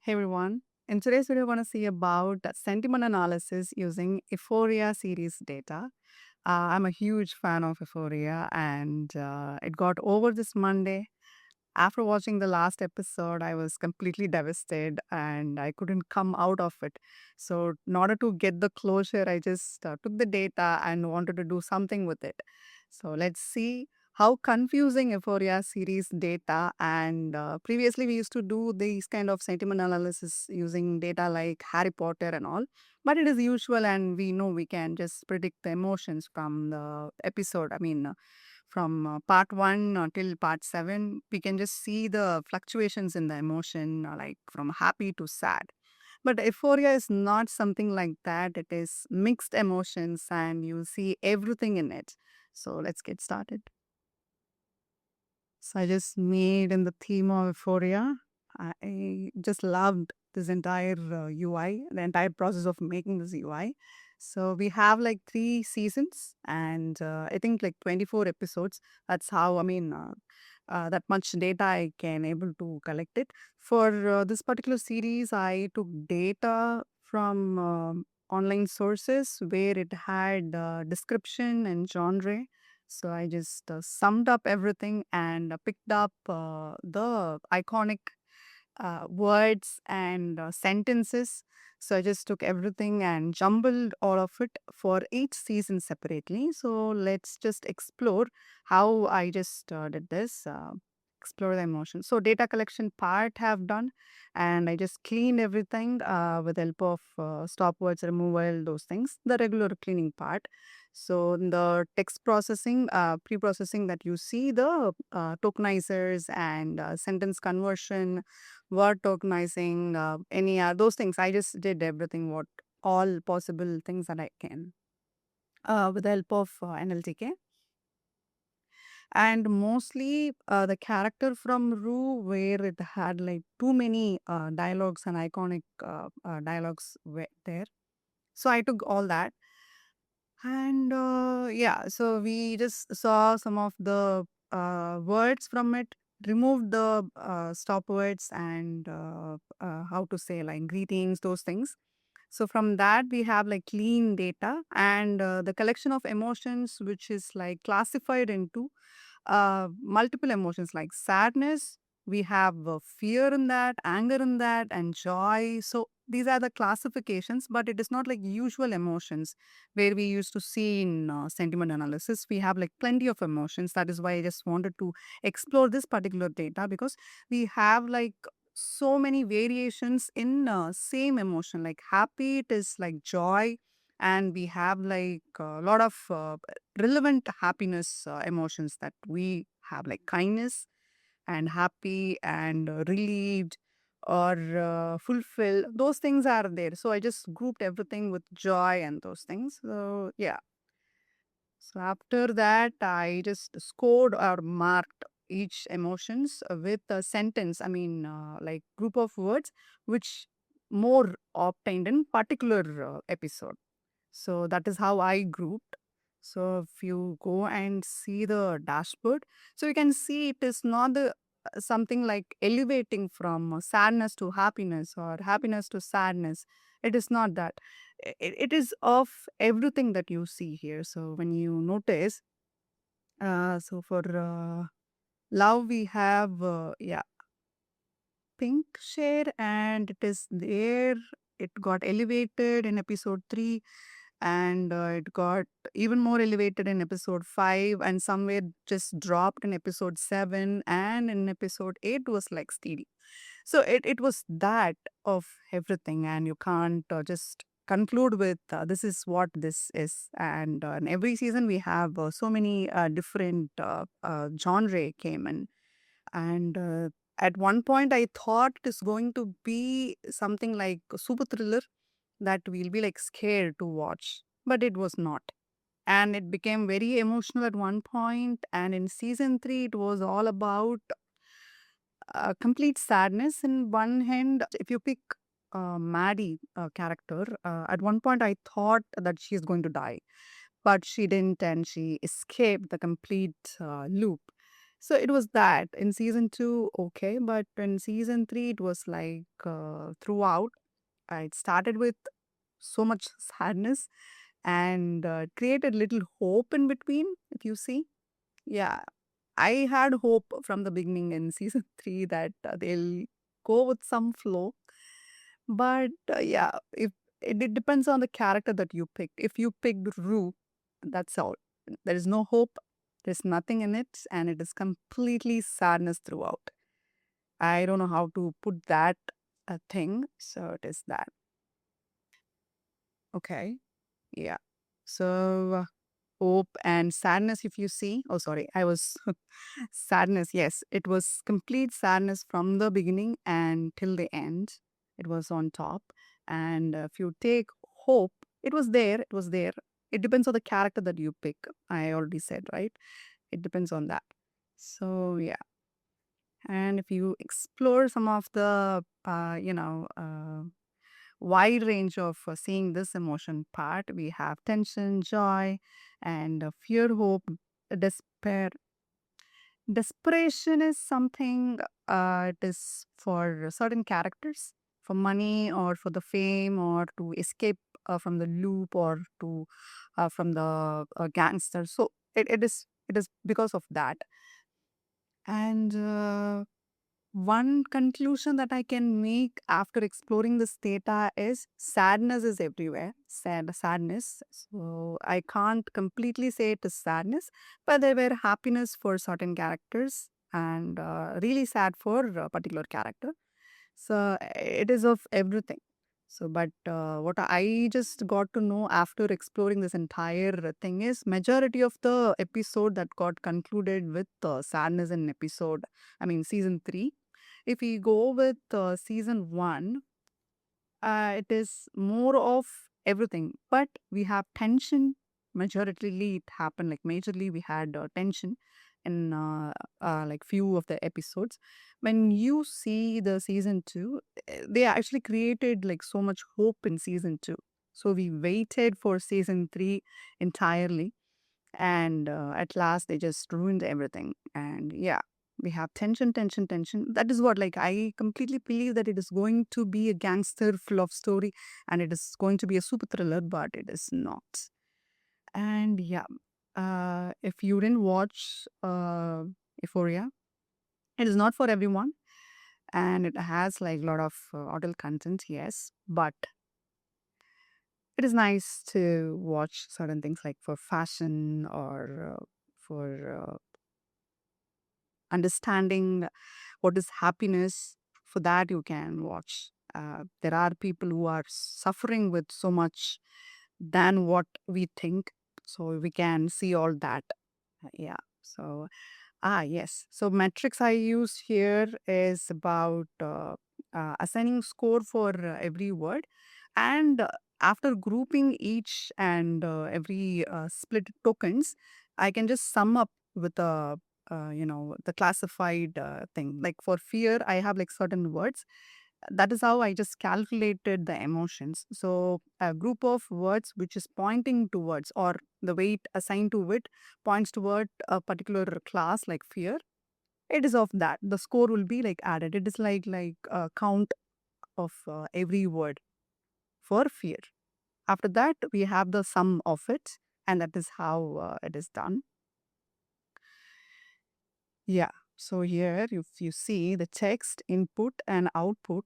Hey everyone. In today's video, we're going to see about sentiment analysis using Euphoria series data. I'm a huge fan of Euphoria and it got over this Monday. After watching the last episode, I was completely devastated and I couldn't come out of it. So, in order to get the closure, I just took the data and wanted to do something with it. So, let's see how confusing Euphoria series data and previously we used to do these kind of sentiment analysis using data like Harry Potter and all, but it is usual and we know we can just predict the emotions from the episode. From part 1 till part 7, we can just see the fluctuations in the emotion, like from happy to sad. But euphoria is not something like that. It is mixed emotions and you see everything in it. So let's get started. So I just made in the theme of Euphoria. I just loved this entire UI, the entire process of making this UI. So we have like 3 seasons and I think like 24 episodes. That's how, that much data I can able to collect it. For this particular series, I took data from online sources where it had description and genre. So I just summed up everything and picked up the iconic words and sentences. So I just took everything and jumbled all of it for each season separately. So let's just explore how I just did this. Explore the emotions. So data collection part have done, and I just cleaned everything with help of stop words removal, those things. The regular cleaning part. So in the text processing, pre-processing that you see the tokenizers and sentence conversion, word tokenizing, any those things. I just did everything, what all possible things that I can with the help of NLTK. And mostly the character from Rue, where it had like too many dialogues and iconic dialogues were there. So I took all that. And yeah, so we just saw some of the words from it, removed the stop words and how to say like greetings, those things. So from that, we have like clean data and the collection of emotions, which is like classified into multiple emotions like sadness. We have fear in that, anger in that, and joy. So these are the classifications, but it is not like usual emotions where we used to see in sentiment analysis. We have like plenty of emotions. That is why I just wanted to explore this particular data because we have like so many variations in same emotion. Like happy, it is like joy, and we have like a lot of relevant happiness emotions that we have, like kindness and happy and relieved or fulfilled. Those things are there. So I just grouped everything with joy and those things. So yeah. So after that, I just scored or marked each emotions with a sentence. Like group of words which more obtained in particular episode. So that is how I grouped. So if you go and see the dashboard, so you can see it is not the something like elevating from sadness to happiness or happiness to sadness. It is not that. It is of everything that you see here. So when you notice, so for love we have pink shade and it is there. It got elevated in episode 3 and it got even more elevated in episode 5 and somewhere just dropped in episode 7 and in episode 8 was like steady. So it was that of everything and you can't just conclude with this is what this is. And in every season we have so many different genre came in. And at one point I thought it is going to be something like a super thriller that we'll be like scared to watch, but it was not. And it became very emotional at one point. And in season 3, it was all about complete sadness. In one hand, if you pick Maddie character, at one point I thought that she's going to die, but she didn't, and she escaped the complete loop. So it was that in season two, okay, but in season three, it was like throughout. It started with so much sadness and created little hope in between. If you see, yeah, I had hope from the beginning in season three that they'll go with some flow. But yeah, if it depends on the character that you picked. If you picked Rue, that's all. There is no hope. There's nothing in it, and it is completely sadness throughout. I don't know how to put that thing. So it is that. Okay. Yeah. So hope and sadness, if you see. Oh, sorry. I was sadness. Yes. It was complete sadness from the beginning and till the end. It was on top. And if you take hope, it was there. It was there. It depends on the character that you pick. I already said, right? It depends on that. So, yeah. And if you explore some of the, wide range of seeing this emotion part, we have tension, joy, and fear, hope, despair. Desperation is something, it is for certain characters, for money or for the fame or to escape from the loop or to from the gangster. So it is because of that. And one conclusion that I can make after exploring this data is sadness is everywhere. Sadness. So I can't completely say it is sadness, but there were happiness for certain characters and really sad for a particular character. So it is of everything. So, but what I just got to know after exploring this entire thing is majority of the episode that got concluded with sadness in episode, I mean season three. If we go with season one, it is more of everything, but we have tension. Majorly, it happened like majorly we had tension in like few of the episodes. When you see the season two, they actually created like so much hope in season two. So we waited for season three entirely, and at last they just ruined everything. And yeah, we have tension, tension, tension. That is what, like, I completely believe that it is going to be a gangster full of story and it is going to be a super thriller, but it is not. And yeah, if you didn't watch Euphoria, it is not for everyone, and it has like a lot of adult content, yes, but it is nice to watch certain things like for fashion or for understanding what is happiness. For that you can watch. There are people who are suffering with so much than what we think, so we can see all that. Yeah. So yes. So metrics I use here is about assigning score for every word, and after grouping each and every split tokens, I can just sum up with a the classified thing. Like for fear, I have like certain words. That is how I just calculated the emotions. So a group of words which is pointing towards, or the weight assigned to it points toward a particular class like fear, it is of that. The score will be like added. It is like a count of every word for fear. After that, we have the sum of it, and that is how it is done. Yeah. So here, if you see the text input and output,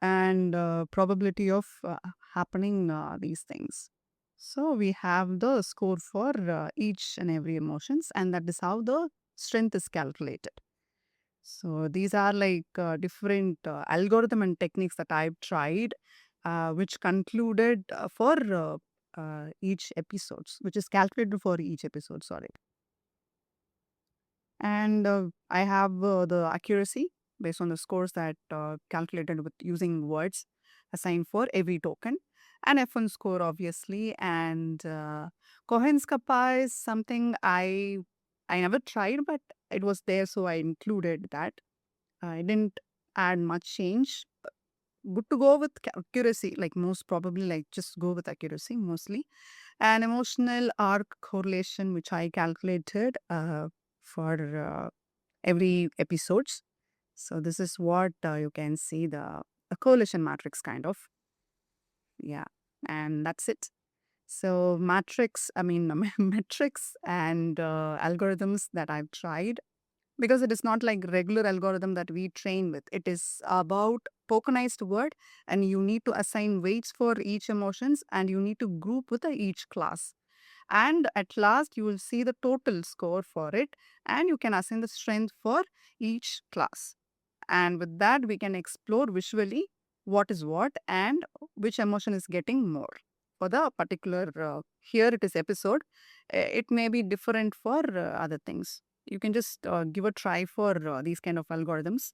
and probability of happening these things. So we have the score for each and every emotions, and that is how the strength is calculated. So these are like different algorithm and techniques that I've tried, which concluded for each episodes, which is calculated for each episode. Sorry. And I have the accuracy based on the scores that calculated with using words assigned for every token, and F1 score obviously. And Cohen's Kappa is something I never tried, but it was there, so I included that. I didn't add much change. Good to go with accuracy, like most probably, like just go with accuracy mostly. And emotional arc correlation, which I calculated for every episodes. So this is what you can see the a correlation matrix kind of. Yeah, and that's it. So matrix, I mean metrics and algorithms that I've tried, because it is not like regular algorithm that we train with. It is about tokenized word, and you need to assign weights for each emotions, and you need to group with each class. And at last, you will see the total score for it, and you can assign the strength for each class. And with that, we can explore visually what is what and which emotion is getting more. For the particular, here it is episode, it may be different for other things. You can just give a try for these kind of algorithms,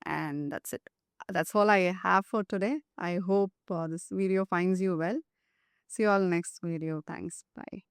and that's it. That's all I have for today. I hope this video finds you well. See you all next video. Thanks. Bye.